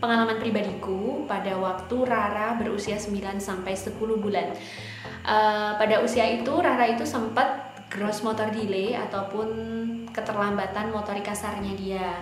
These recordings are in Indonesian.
pengalaman pribadiku pada waktu Rara berusia 9-10 bulan. Pada usia itu Rara itu sempat gross motor delay ataupun keterlambatan motorik kasarnya dia.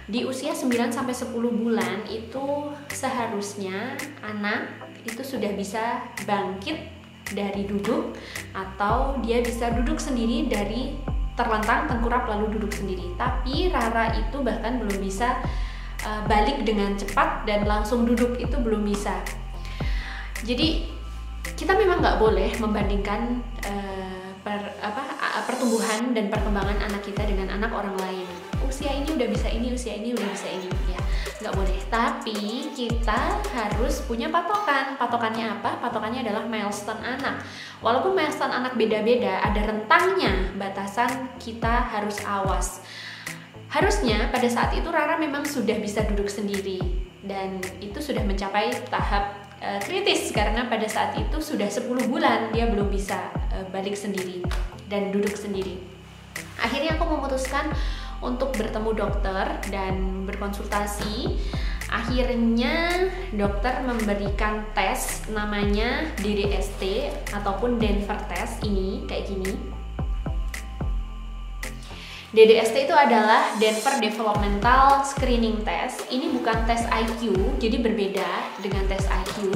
Di usia 9-10 bulan itu seharusnya anak itu sudah bisa bangkit dari duduk, atau dia bisa duduk sendiri dari terlentang tengkurap lalu duduk sendiri. Tapi Rara itu bahkan belum bisa balik dengan cepat dan langsung duduk, itu belum bisa. Jadi kita memang nggak boleh membandingkan pertumbuhan dan perkembangan anak kita dengan anak orang lain. Usia ini udah bisa ini, usia ini udah bisa ini, ya nggak boleh. Tapi kita harus punya patokan. Patokannya apa? Patokannya adalah milestone anak. Walaupun milestone anak beda-beda, ada rentangnya, batasan kita harus awas. Harusnya pada saat itu Rara memang sudah bisa duduk sendiri, dan itu sudah mencapai tahap kritis karena pada saat itu sudah 10 bulan dia belum bisa balik sendiri dan duduk sendiri. Akhirnya aku memutuskan untuk bertemu dokter dan berkonsultasi. Akhirnya dokter memberikan tes namanya DDST ataupun Denver test, ini kayak gini. DDST itu adalah Denver Developmental Screening Test. Ini bukan tes IQ, jadi berbeda dengan tes IQ.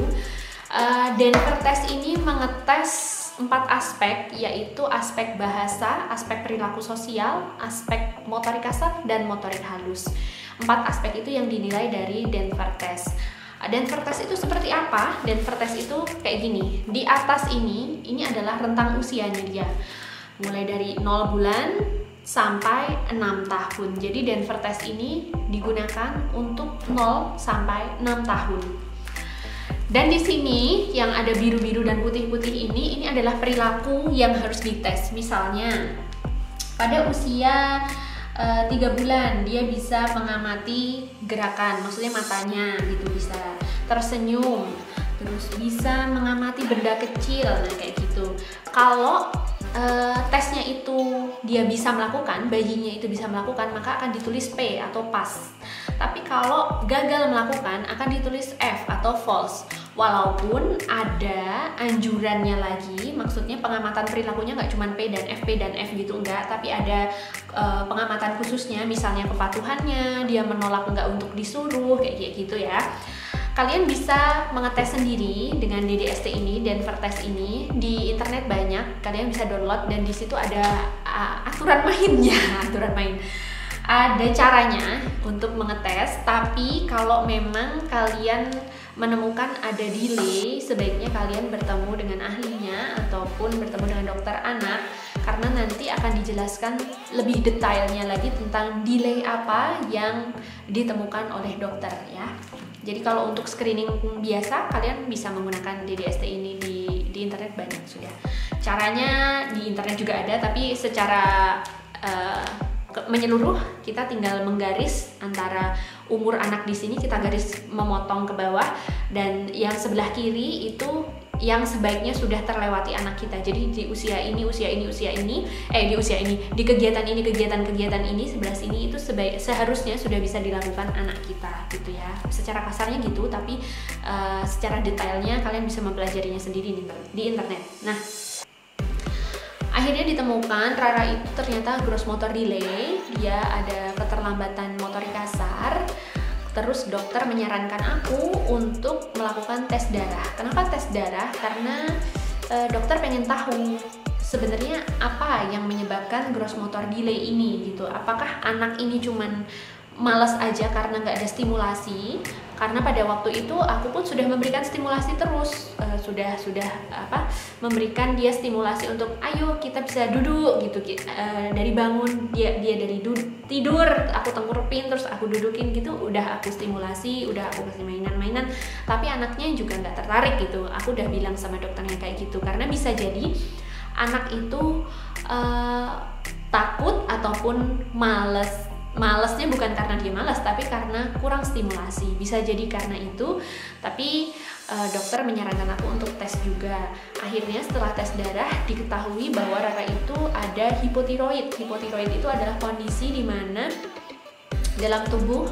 Denver test ini mengetes 4 aspek, yaitu aspek bahasa, aspek perilaku sosial, aspek motorik kasar, dan motorik halus. 4 aspek itu yang dinilai dari Denver test. Denver test itu seperti apa? Denver test itu kayak gini. Di atas ini adalah rentang usianya dia, mulai dari 0 bulan sampai 6 tahun. Jadi Denver test ini digunakan untuk 0 sampai 6 tahun. Dan di sini yang ada biru-biru dan putih-putih ini adalah perilaku yang harus dites. Misalnya pada usia 3 bulan dia bisa mengamati gerakan, maksudnya matanya gitu, bisa tersenyum, terus bisa mengamati benda kecil, nah kayak gitu. Kalau tesnya itu dia bisa melakukan, bayinya itu bisa melakukan, maka akan ditulis P atau pass. Tapi kalau gagal melakukan akan ditulis F atau false. Walaupun ada anjurannya lagi, maksudnya pengamatan perilakunya nggak cuma P dan F gitu, enggak, tapi ada pengamatan khususnya, misalnya kepatuhannya, dia menolak nggak untuk disuruh, kayak gitu ya. Kalian bisa mengetes sendiri dengan DDST ini, Denver test ini, di internet banyak, kalian bisa download dan di situ ada aturan mainnya, aturan main. Ada caranya untuk mengetes, tapi kalau memang kalian menemukan ada delay, sebaiknya kalian bertemu dengan ahlinya ataupun bertemu dengan dokter anak, karena nanti akan dijelaskan lebih detailnya lagi tentang delay apa yang ditemukan oleh dokter ya. Jadi kalau untuk screening biasa kalian bisa menggunakan DDST ini, di internet banyak sudah. Caranya di internet juga ada, tapi secara menyeluruh kita tinggal menggaris antara umur anak di sini, kita garis memotong ke bawah, dan yang sebelah kiri itu yang sebaiknya sudah terlewati anak kita. Jadi di usia ini, di kegiatan ini sebelah sini itu seharusnya sudah bisa dilakukan anak kita gitu ya. Secara kasarnya gitu, tapi secara detailnya kalian bisa mempelajarinya sendiri di internet. Nah, akhirnya ditemukan Rara itu ternyata gross motor delay, dia ada keterlambatan motorik kasar. Terus dokter menyarankan aku untuk melakukan tes darah. Kenapa tes darah? Karena dokter pengen tahu sebenarnya apa yang menyebabkan gross motor delay ini gitu. Apakah anak ini cuman malas aja karena nggak ada stimulasi? Karena pada waktu itu aku pun sudah memberikan stimulasi terus, sudah memberikan dia stimulasi untuk ayo kita bisa duduk gitu, dari bangun dia dari tidur aku tengkurupin terus aku dudukin gitu, udah aku stimulasi, udah aku kasih mainan-mainan, tapi anaknya juga nggak tertarik gitu. Aku udah bilang sama dokternya kayak gitu, karena bisa jadi anak itu takut ataupun malesnya bukan karena dia malas, tapi karena kurang stimulasi. Bisa jadi karena itu, tapi dokter menyarankan aku untuk tes juga. Akhirnya setelah tes darah diketahui bahwa Rara itu ada hipotiroid. Hipotiroid itu adalah kondisi di mana dalam tubuh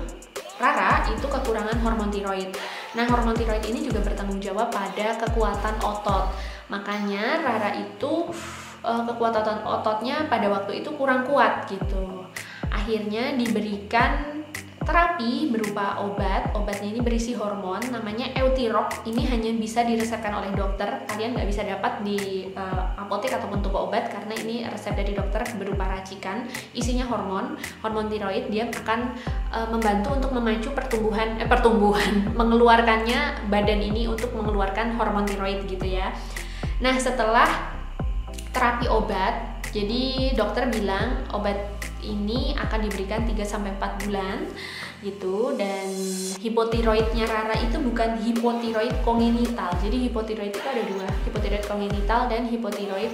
Rara itu kekurangan hormon tiroid. Nah, hormon tiroid ini juga bertanggung jawab pada kekuatan otot. Makanya Rara itu kekuatan ototnya pada waktu itu kurang kuat gitu. Akhirnya diberikan terapi berupa obatnya ini berisi hormon, namanya Eutirox. Ini hanya bisa diresepkan oleh dokter, kalian nggak bisa dapat di apotek ataupun toko obat karena ini resep dari dokter berupa racikan, isinya hormon tiroid. Dia akan membantu untuk memacu pertumbuhan, mengeluarkannya badan ini untuk mengeluarkan hormon tiroid gitu ya. Nah, setelah terapi obat, jadi dokter bilang obat ini akan diberikan 3-4 bulan gitu, dan hipotiroidnya Rara itu bukan hipotiroid kongenital. Jadi hipotiroid itu ada dua, hipotiroid kongenital dan hipotiroid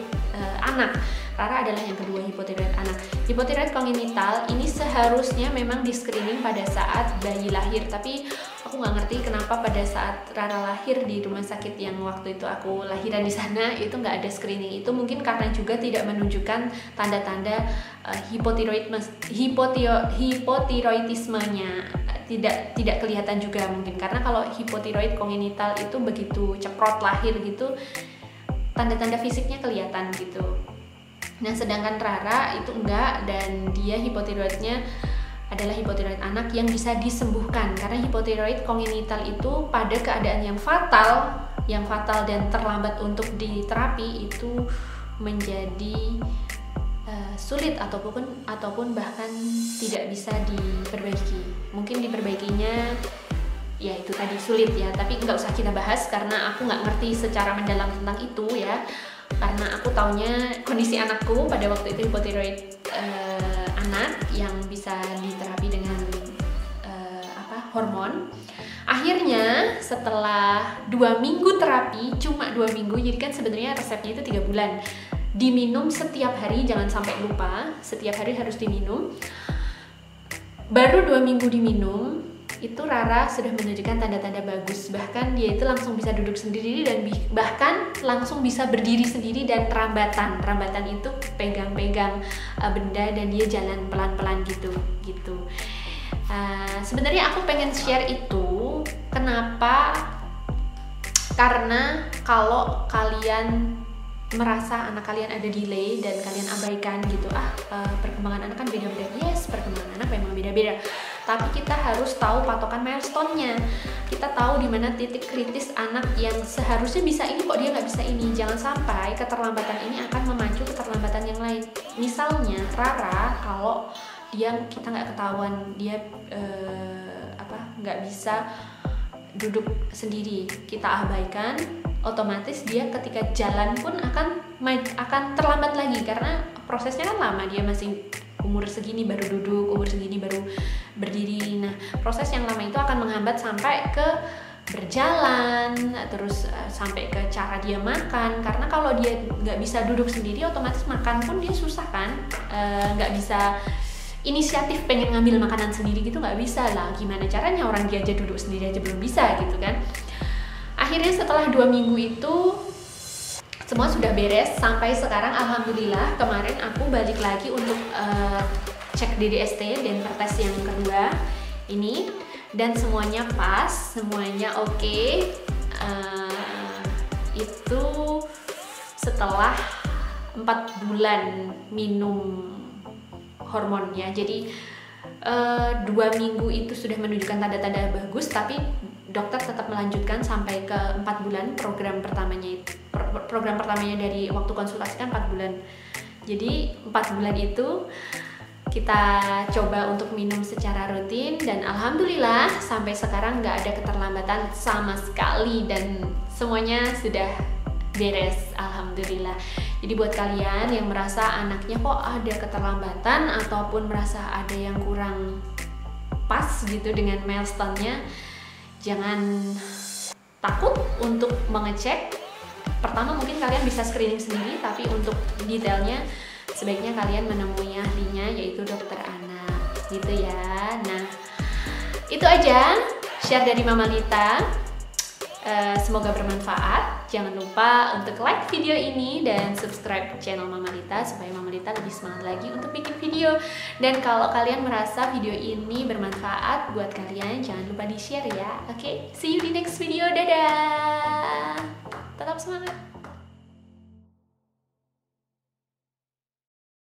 anak. Rara adalah yang kedua, hipotiroid anak. Hipotiroid kongenital ini seharusnya memang di screening pada saat bayi lahir, tapi aku nggak ngerti kenapa pada saat Rara lahir di rumah sakit yang waktu itu aku lahiran di sana itu nggak ada screening. Itu mungkin karena juga tidak menunjukkan tanda-tanda hipotiroidismenya, tidak kelihatan juga mungkin karena kalau hipotiroid kongenital itu begitu ceprot lahir gitu tanda-tanda fisiknya kelihatan gitu. Nah, sedangkan Rara itu enggak, dan dia hipotiroidnya adalah hipotiroid anak yang bisa disembuhkan, karena hipotiroid kongenital itu pada keadaan yang fatal dan terlambat untuk diterapi itu menjadi sulit ataupun bahkan tidak bisa diperbaiki. Mungkin diperbaikinya ya itu tadi sulit ya, tapi nggak usah kita bahas karena aku nggak ngerti secara mendalam tentang itu ya, karena aku taunya kondisi anakku pada waktu itu hipotiroid anak yang bisa diterapi dengan hormon. Akhirnya setelah 2 minggu terapi, cuma 2 minggu, jadi kan sebenarnya resepnya itu 3 bulan, diminum setiap hari, jangan sampai lupa, setiap hari harus diminum. Baru 2 minggu diminum, itu Rara sudah menunjukkan tanda-tanda bagus. Bahkan dia itu langsung bisa duduk sendiri dan bahkan langsung bisa berdiri sendiri, dan rambatan itu pegang-pegang benda dan dia jalan pelan-pelan gitu. Sebenarnya aku pengen share itu kenapa, karena kalau kalian merasa anak kalian ada delay dan kalian abaikan gitu, perkembangan anak kan beda-beda. Yes, perkembangan anak memang beda-beda, tapi kita harus tahu patokan milestone-nya. Kita tahu di mana titik kritis anak yang seharusnya bisa ini kok dia nggak bisa ini. Jangan sampai keterlambatan ini akan memacu keterlambatan yang lain. Misalnya Rara, kalau kita nggak ketahuan dia nggak bisa duduk sendiri, kita abaikan, otomatis dia ketika jalan pun akan terlambat lagi karena prosesnya kan lama. Dia masih umur segini baru duduk, umur segini baru berdiri. Nah, proses yang lama itu akan menghambat sampai ke berjalan, terus sampai ke cara dia makan. Karena kalau dia nggak bisa duduk sendiri, otomatis makan pun dia susah kan, nggak bisa inisiatif pengen ngambil makanan sendiri gitu, nggak bisa lah. Gimana caranya orang dia aja duduk sendiri aja belum bisa gitu kan. Akhirnya setelah 2 minggu itu semua sudah beres. Sampai sekarang alhamdulillah, kemarin aku balik lagi untuk cek DDST dan tes yang kedua ini, dan semuanya pas, semuanya oke. Itu setelah 4 bulan minum hormonnya. Jadi 2 minggu itu sudah menunjukkan tanda-tanda bagus, tapi dokter tetap melanjutkan sampai ke 4 bulan program pertamanya dari waktu konsultasi kan 4 bulan. Jadi 4 bulan itu kita coba untuk minum secara rutin, dan alhamdulillah sampai sekarang nggak ada keterlambatan sama sekali dan semuanya sudah beres, alhamdulillah. Jadi buat kalian yang merasa anaknya kok ada keterlambatan ataupun merasa ada yang kurang pas gitu dengan milestone-nya, jangan takut untuk mengecek. Pertama mungkin kalian bisa screening sendiri, tapi untuk detailnya sebaiknya kalian menemui ahlinya, yaitu dokter anak gitu ya. Nah, itu aja share dari Mama Lita. Semoga bermanfaat. Jangan lupa untuk like video ini dan subscribe channel Mama Lita supaya Mama Lita lebih semangat lagi untuk bikin video. Dan kalau kalian merasa video ini bermanfaat buat kalian, jangan lupa di-share ya. Oke, see you di next video. Dadah. Tetap semangat.